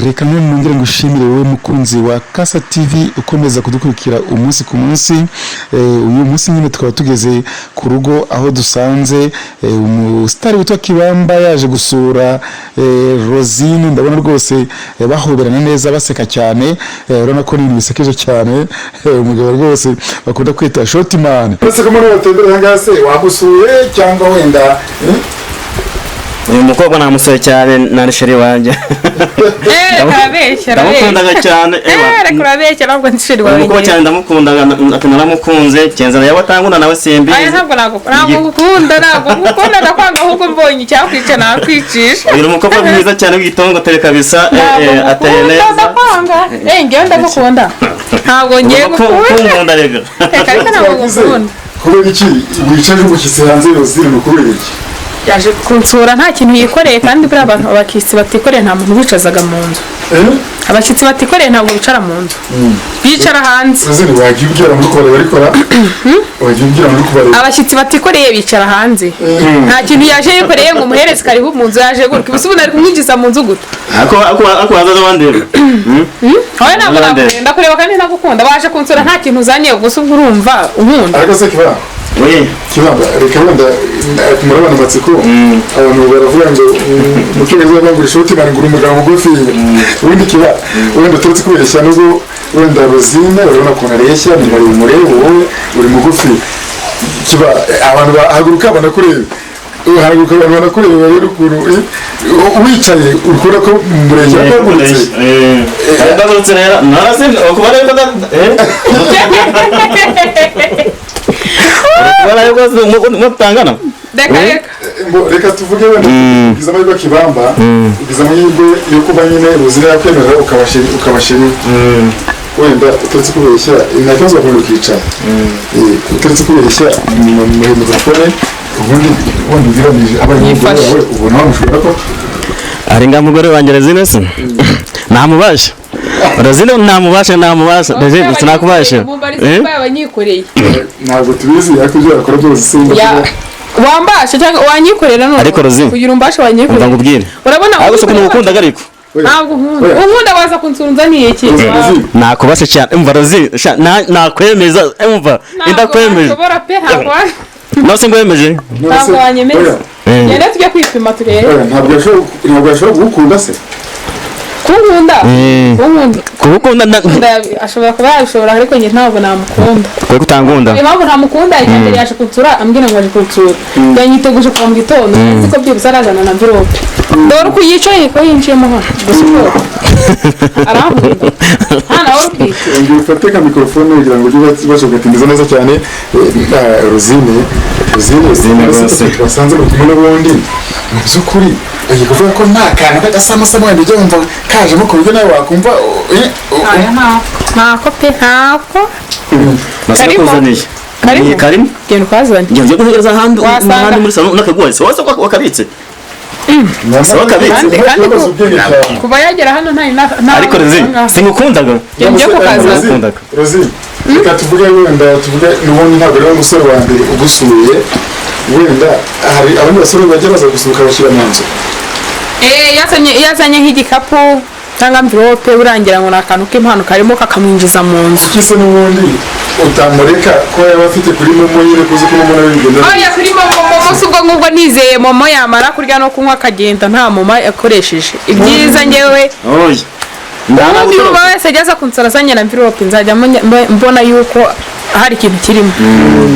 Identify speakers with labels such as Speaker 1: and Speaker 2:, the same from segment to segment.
Speaker 1: reka nongere ngushimire wowe mukunzi wa Kasa TV ukomeza kudukurikira umunsi ku munsi. Uyu munsi nyine tukaba tugeze ku rugo aho dusanze umustar witwa Kibamba yaje gusura Rosine. Ndabona rwose bahoberana neza baseka cyane, urabona ko ni bisekeje cyane, umugabo rwose bakunda kwita short man. Ese ko muri batembera hangase wabusuye cyangwa wenda
Speaker 2: uyu mukobwa namusore cyane narisheri wanje
Speaker 3: karabeshya
Speaker 2: ndamukundaga cyane
Speaker 3: kurabeshya nabwo nsheri wanje
Speaker 2: umukobwa cyane ndamukundaga naramukunze cyenzana yabatanguna nawe simbi
Speaker 3: ntabwo ngukunda ndakwanga ahubwo mbonye cyakwica nakwicisha
Speaker 2: uyu mukobwa mwiza cyane w'igitongo tere kabisa ateye neza
Speaker 3: ndakwanga ngewe ndagukunda ntabwo ngiye
Speaker 2: gukunda rega
Speaker 3: reka ntabwo ngukunda
Speaker 1: kubera iki wicaje ubukise hanze Rosine mukubera iki
Speaker 3: yaje kunsura nta kintu yikoreye kandi buri abantu abakisi batikoreye nta muntu bicazaga mu nzu abakitsi batikoreye ntabwo bicara mu nzu bicara hanze
Speaker 1: Rosine wagiye ubyara muri kubara bari kora wagiye ubyara muri kubara
Speaker 3: abakitsi batikoreye bicara hanze nta kintu yaje yikoreye ngo muhereze karibu mu nzu yaje guruka ibisubu nari kumwinjiza mu nzu gute
Speaker 2: ako hazaza bandera
Speaker 3: oya ntabwo nakunda kureba kandi nagukunda baje kunsura nta kintu uzanye gusa urumva unkunda
Speaker 1: ariko se Kibamba Kibamba reka wenda kumurabana amatsiko abantu baravuga ngo mucyongereza bangura shoti barangura umugabo mugufi ubundi Kiba wenda turetse kubeshya nubwo wenda Rosine urabona ko nareshya ni bari umurebo wowe uri mugufi Kiba abantu bahaguruka banakureba uhaguruka banakureba rero ukuntu wicaye urukora ko mureshya kwagurutse
Speaker 2: ndagurutse rero narase kuba rero wala yuko mutangana
Speaker 1: reka tuvuge wenda biza amahirwe Kibamba biza amahirwe yo kuba nyine Rosine yakwemerera ukabashiri wenda uturetse kubeshya ntakibazo bakunda ukicara uturetse kubeshya mu telefone ubundi wenda ugiranije abanyamugore bawe ubona wamushobora ko
Speaker 2: ari nga mugore wanjye Rosine se namubasha Rosine namubasha Rosine sinakubasha
Speaker 3: abanyikoreye
Speaker 1: ntabwo tubizi yakujya akora byose simba
Speaker 3: wambasha cyangwa wanyikorera none
Speaker 2: ariko Rosine
Speaker 3: kugira umbasha wanyikorera
Speaker 2: ngubwire
Speaker 3: urabona
Speaker 2: ahubwo soko nukunda gariko
Speaker 3: ntabwo unkunda baza kunsunza niye kintu
Speaker 2: nakubasha cyane umva Rosine nakwemeza umva indakwemeje
Speaker 3: ubora pe ntabwo
Speaker 2: nose ngwemeje
Speaker 3: ntabwo wanyemeza yenda tujya kwipima turebe
Speaker 1: ntabwo ashobora kugukunda se
Speaker 3: kunkunda ashobora kuba yabishobora ariko njye ntabwo namukunda
Speaker 2: kwe kutangunda
Speaker 3: impamvu ntamukunda icyambere yaje kunsura ambwira ngo aje kunsura yanyiteguje kuva mu gitondo nzi ko byose arazana na envelope dore uko yicaye ko yinjiyemo hano gusa uko arambuye hano aho twite
Speaker 1: ngiye ufate ka mikrofone kugira ngo ujye bashoboka neza cyane Rosine rwose basanze kumwe n'ubundi mu by'ukuri ugiye kuvuga ko nta kantu k'agasamasamo wenda ujya wumva kajemo ku buryo nawe wakumva
Speaker 3: ntako pe ntako
Speaker 2: karimo
Speaker 3: genda ukazanye
Speaker 2: ngiye guhereza ahandi muri salon nakaguhaye se wose wakabitse
Speaker 3: kandi kuba yagera hano nta
Speaker 2: ariko Rosine singukundaga
Speaker 3: ngiye kukazana
Speaker 1: Rosine reka tuvuge wenda n'ubundi ntabwo ari umusore wa mbere ugusuye wenda hari abandi basore bajya baza gusuka bashyira mu nzu
Speaker 3: yazanye nk'igikapu cyangwa envelope urangira ngo ni akantu k'impano karimo kakamwinjiza mu nzu
Speaker 1: ukise n'ubundi utamureka ko yaba afite kuri momo nyine kuzi ko momo nawe bigenda
Speaker 3: oya kuri momo si ubwo ngubwo nizeye momo yamara kurya no kunywa akagenda nta momo yakoresheje ibyiza ngewe ubundi uba wese ajya kunsura azanye na envelope nzajya mbona yuko hari ikintu kirimo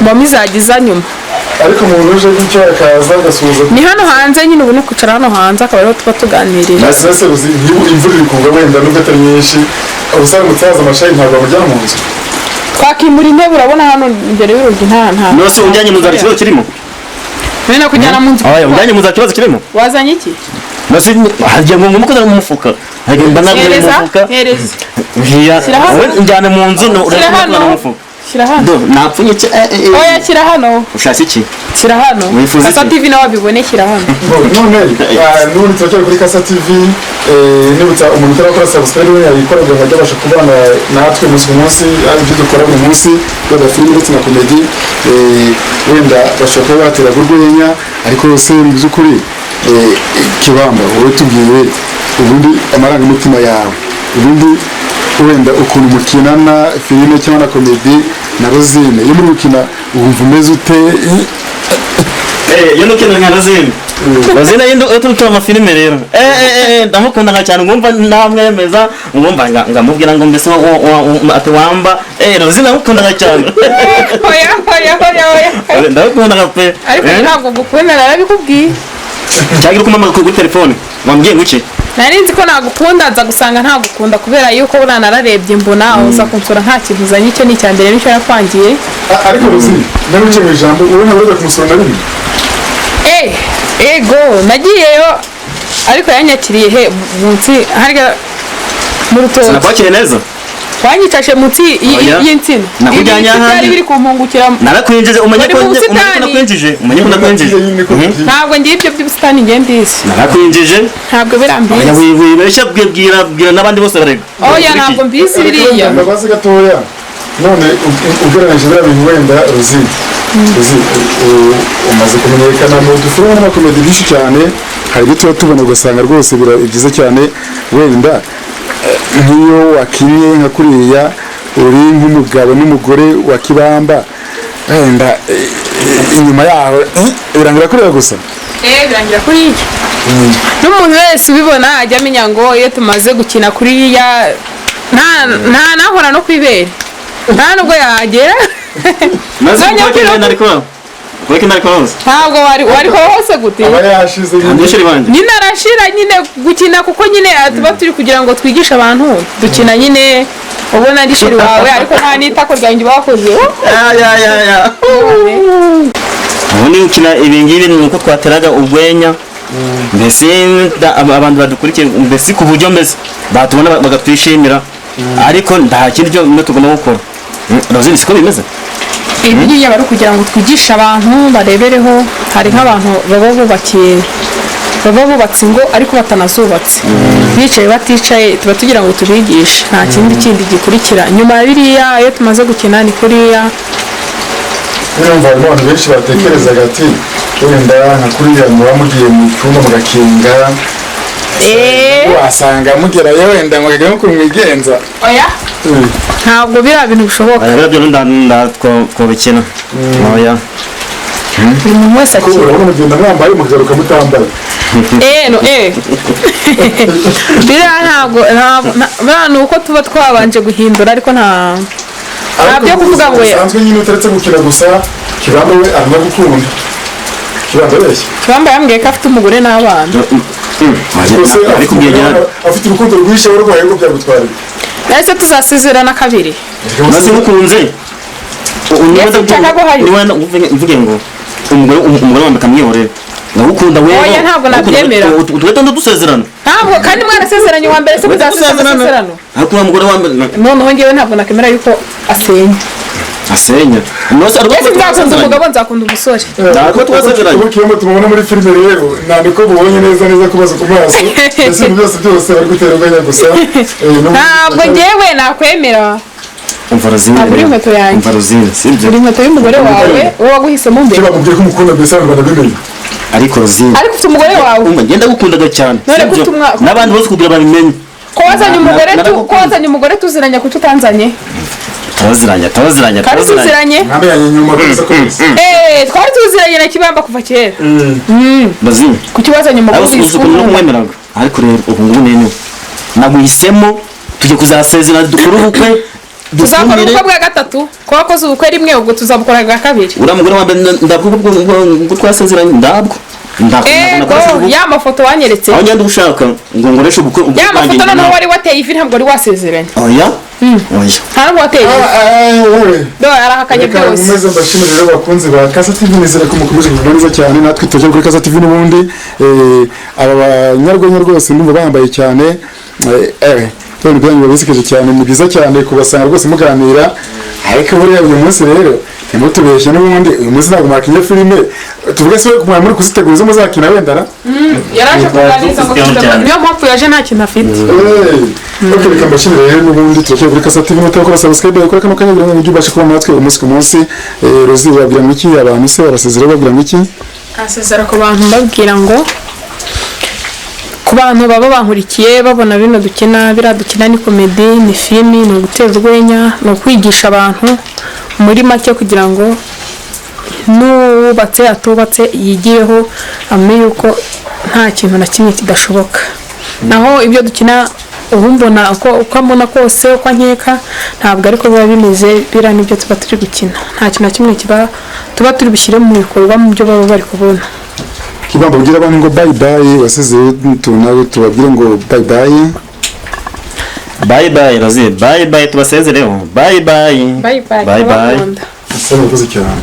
Speaker 3: momo izagiza nyuma
Speaker 1: ariko umuntu uje gutya akaza agasuhuza
Speaker 3: ni hano hanze nyine ubu ni kwicara hano hanze akaba ariho tuba tuganirira
Speaker 1: nase imvura iri kugwa wenda nubwo atari nyinshi ubusanga mutaza amashayi ntabwo bamujyana mu nzu
Speaker 3: twakimura intebe urabona hano imbere y'urugi nta
Speaker 2: nose ujyanye mu nzara ikibazo kirimo
Speaker 3: none kujyana mu nzu
Speaker 2: ujyanye mu nzara ikibazo kirimo
Speaker 3: wazanye iki
Speaker 2: nose hagiye ngo umukozi mu mufuka hagenda nagure mu mufuka njyane mu nzu urabona mu mufuka
Speaker 3: shyira hano
Speaker 2: napfunyitse
Speaker 3: oya shyira hano
Speaker 2: ushaka iki
Speaker 3: shyira hano Kasa TV nawe abibone shyira hano
Speaker 1: none n'ubundi turacyari kuri Kasa TV nibutsa umuntu utarakora subscribe we yabikora ngo ajye abasha kubana natwe umunsi ku munsi ibyo dukora buri munsi wenda filime ndetse na komedi wenda bashobora kuba batera urwenya ariko se mu by'ukuri Kibamba wowe tubwiye ubundi amarangamutima yawe ubundi wenda ukuntu mukinana filime cyangwa na komedi na Rosine iyo muri gukina wumva umeze ute
Speaker 2: iyo nukina nka Rosine Rosine yindo uturuka amafilime rero ndamukunda nka cyane ngumva namwemeza ngumva ngamubwira ngo mbese ati wamba Rosine ndamukunda nka cyane
Speaker 3: oya
Speaker 2: ndamukunda nka pe
Speaker 3: ariko ntabwo gukunda narabikubwiye
Speaker 2: cyagira uko mama kuri telefone wambwiye nguki
Speaker 3: nari nzi ko nagukunda nza gusanga ntagukunda kubera yuko buriya nararebye mbona uza kunsura nta kintu uzanye icyo ni icya mbere nicyo yakwangiye
Speaker 1: ariko Rosine ndabice mu ijambo wowe ntabwo ujya kumusura na rimwe
Speaker 3: ego nagiyeyo ariko yanyakiriye he munsi harya mu rutoki
Speaker 2: sinakwakiriye neza
Speaker 3: wanyicashe munsi y'insina
Speaker 2: nakujyanye ahandi
Speaker 3: byari biri kumpungukira
Speaker 2: narakwinjije umenye ko nakwinjije umenye ko nakwinjije
Speaker 3: ntabwo ngiye ibyo by'ubusitani ngiye mbizi
Speaker 2: narakwinjije
Speaker 3: ntabwo birambizi
Speaker 2: wibeshya bwira n'abandi bose barega
Speaker 3: oya ntabwo mbizi biriya
Speaker 1: ndabazi gatoya none ugereranyije biriya bintu wenda Rosine umaze kumenyekana mu dufilime n'amakomedi byinshi cyane hari ibyo tuba tubona ugasanga rwose byiza cyane wenda nk'iyo wakinnye nka kuriya uri nk'umugabo n'umugore wa Kibamba wenda inyuma yaho birangira kuriya gusa
Speaker 3: birangira kuriya n'umuntu wese ubibona ajya amenya ngo iyo tumaze gukina kuriya nta nahora no kwibera nta nubwo yagera ntabwo wari hose gute nyine arashira nyine gukina kuko nyine tuba turi kugira ngo twigishe abantu dukina nyine ubona ari shiri wawe ariko nta n'itako ryanjye bakoze
Speaker 2: ubundi gukina ibingibi ni uko twateraga urwenya mbese abantu badukurikiye mbese ku buryo mbese batubona bagatwishimira ariko nta kindi cyo tugomba gukora Rosine siko bimeze
Speaker 3: ibyo bari kugira ngo twigishe abantu barebereho hari nk'abantu baba bubatse ingo ariko batanazubatse bicaye baticaye tuba tugira ngo tubigishe nta kindi gikurikira nyuma ya biriya iyo tumaze gukina ni kuriya
Speaker 1: urumva abantu benshi batekerezaga ati wenda nka kuriya muba mugiye mu cyumba mugakinga wasanga mugerayo wenda mugagera nko kumwigenza
Speaker 3: oya ntabwo biriya bintu bishoboka
Speaker 2: byo twabikina oya
Speaker 3: buri muntu wese akina
Speaker 1: urabona mugenda mwambaye mukagaruka mutambaye
Speaker 3: biriya ntabwo ni uko tuba twabanje guhindura ariko nta byo kuvuga ngo
Speaker 1: usanzwe nyine utaretse gukina gusa Kibamba we aranagukunda Kibamba wese
Speaker 3: Kibamba yambwiye ko afite umugore n'abana
Speaker 1: afite urukundo rwinshi warwaye ngo byagutwara
Speaker 3: nahise tuzasezerana kabiri
Speaker 2: maze mukunze mvuge ngo umugore wambaye akamwihorera ndagukunda wewe
Speaker 3: oya ntabwo nabyemera
Speaker 2: tugahita dusezerana
Speaker 3: ntabwo kandi mwarasezeranye wa mbere se muzasezerana
Speaker 2: ariko uwo mugore wambaye
Speaker 3: noneho ngewe ntabwo nakemera yuko asenya ese nzakunda umugabo nzakunda umusore
Speaker 2: ntabwo twasezeranye
Speaker 1: ubu kiyama tumubona muri filime rero nandiko mubonye neza kubaza ku maso ese ibintu byose bari gutera urwenya gusa
Speaker 3: ntabwo ngewe nakwemera
Speaker 2: umva Rosine umva Rosine sibyo
Speaker 3: uri inkweto y'umugore wawe uwo waguhisemo mbere
Speaker 1: kiba mubwiye ko umukunda mbese abantu barabimenye
Speaker 2: ariko Rosine
Speaker 3: ariko ufite umugore wawe
Speaker 2: ngenda gukundaga cyane n'abandi bose kugira babimenye
Speaker 3: ko wazanye umugore tuziranye kuki utanzanye
Speaker 2: tuziranye
Speaker 3: kandi tuziranye twari tuziranye na Kibamba kuva kera
Speaker 2: Rosine
Speaker 3: kuki wazanye umugore
Speaker 2: w'isumbuye ariko rero ubu ngubu nene naguhisemo tujye kuzasezerana dukora ubukwe
Speaker 3: tuzakora ubukwe bwa gatatu ko wakoze ubukwe rimwe ubwo tuzabukora bwa kabiri
Speaker 2: uriya mugore wambaye ndabwo twasezeranye ndabwo
Speaker 3: ya mafoto wanyeretse
Speaker 2: aho ngenda ushaka ngo ngoreshe ubukwe
Speaker 3: ya mafoto noneho wari wateye ivi ntabwo wari wasezeranye
Speaker 2: oya
Speaker 3: nta nubwo wateye ivi arahakanye byose
Speaker 1: umeze mbashimire rero bakunzi ba Kasa TV nizere ko mukomeje kugira neza cyane natwe tuje kuri Kasa TV n'ubundi aba banyarwenya rwose ndumva bambaye cyane none byanyu babisekeje cyane ni byiza cyane kubasanga rwose muganira ariko buriya uyu munsi rero nimutubeshye n'ubundi uyu munsi ntabwo mwakinye filime tuvuge se kumara muri kuzitegura izo muzakina wenda
Speaker 3: yaraje kuganiriza ngo niyo mpamvu yaje nta kintu afite
Speaker 1: reka mbashimire rero n'ubundi turakeye kuri Kasa TV mutakora subscribe kuri kano kanya kugira ngo ubashe kuba natwe umunsi ku munsi Rosine babwira ngo iki abantu se barasezera babwira ngo iki
Speaker 3: asezera ku bantu babwira ngo ku bantu baba bankurikiye babona bino dukina biriya dukina ni komedi ni filimi ni uguteza urwenya ni ukwigisha abantu muri make kugira ngo n'uwubatse atubatse yigireho amenye yuko nta kintu na kimwe kidashoboka. Naho ibyo dukina ubu mbona uko mbona kose uko nkeka ntabwo ariko biba bimeze biriya nibyo tuba turi gukina, nta kintu na kimwe tuba turi bushyire mu bikorwa mu byo baba bari kubona.
Speaker 1: Kibamba ugira abantu ngo bye bye wasizeho tunawe tubabwire ngo bye bye.
Speaker 2: Bye bye Razia, bye bye tubasezereho, bye bye.
Speaker 3: Bye bye.
Speaker 2: Bye bye.
Speaker 1: Asaba kuzi cyane.